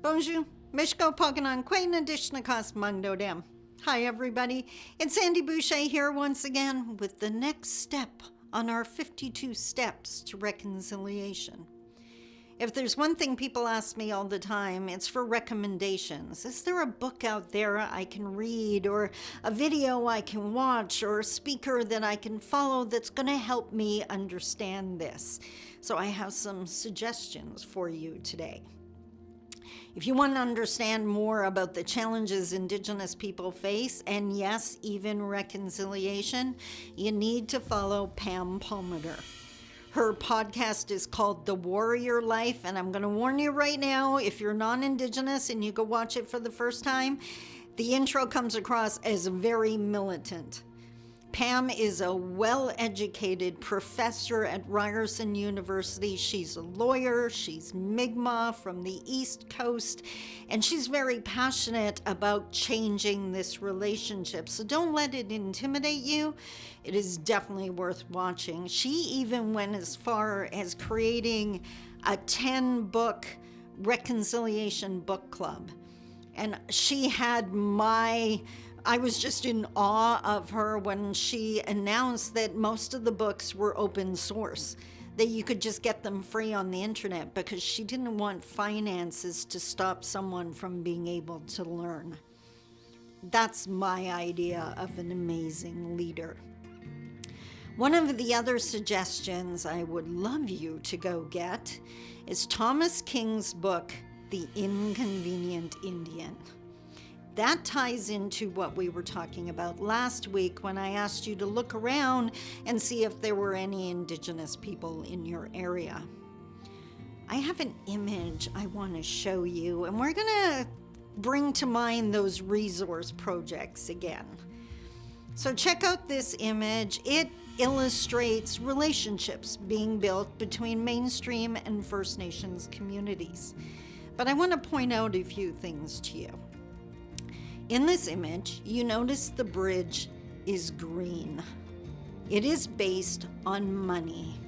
Bonjour, Mishko Poganon, Quain Adishnakas Mungdo Dem. Hi everybody, it's Sandi Boucher here once again with the next step on our 52 steps to reconciliation. If there's one thing people ask me all the time, it's for recommendations. Is there a book out there I can read, or a video I can watch, or a speaker that I can follow that's going to help me understand this? So I have some suggestions for you today. If you want to understand more about the challenges Indigenous people face, and yes, even reconciliation, you need to follow Pam Palmater. Her podcast is called The Warrior Life, and I'm going to warn you right now, if you're non-Indigenous and you go watch it for the first time, the intro comes across as very militant. Pam is a well-educated professor at Ryerson University. She's a lawyer, she's Mi'kmaq from the East Coast, and she's very passionate about changing this relationship. So don't let it intimidate you. It is definitely worth watching. She even went as far as creating a 10-book reconciliation book club. And she had I was just in awe of her when she announced that most of the books were open source, that you could just get them free on the internet, because she didn't want finances to stop someone from being able to learn. That's my idea of an amazing leader. One of the other suggestions I would love you to go get is Thomas King's book, The Inconvenient Indian. That ties into what we were talking about last week when I asked you to look around and see if there were any Indigenous people in your area. I have an image I want to show you, and we're going to bring to mind those resource projects again. So check out this image. It illustrates relationships being built between mainstream and First Nations communities. But I want to point out a few things to you. In this image, you notice the bridge is green. It is based on money,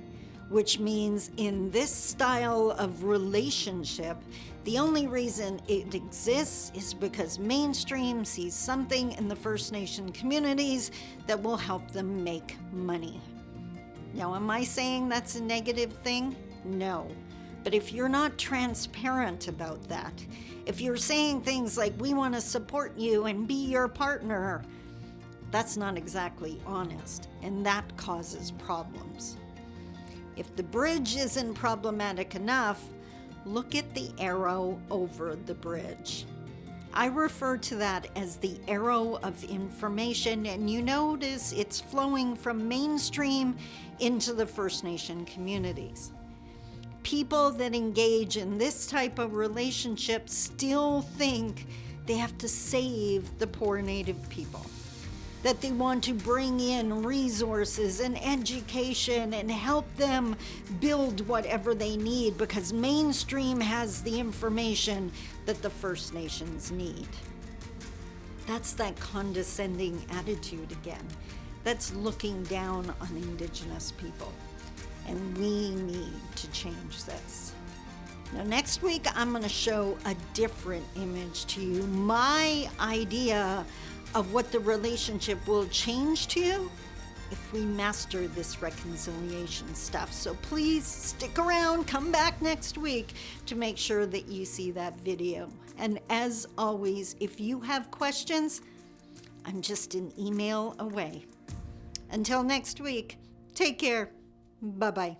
which means in this style of relationship, the only reason it exists is because mainstream sees something in the First Nation communities that will help them make money. Now, am I saying that's a negative thing? No. But if you're not transparent about that, if you're saying things like, we want to support you and be your partner, that's not exactly honest, and that causes problems. If the bridge isn't problematic enough, look at the arrow over the bridge. I refer to that as the arrow of information, and you notice it's flowing from mainstream into the First Nation communities. People that engage in this type of relationship still think they have to save the poor Native people, that they want to bring in resources and education and help them build whatever they need because mainstream has the information that the First Nations need. That's that condescending attitude again. That's looking down on Indigenous people. And we need to change this. Now, next week, I'm going to show a different image to you. My idea of what the relationship will change to you if we master this reconciliation stuff. So please stick around, come back next week to make sure that you see that video. And as always, if you have questions, I'm just an email away. Until next week, take care. Bye-bye.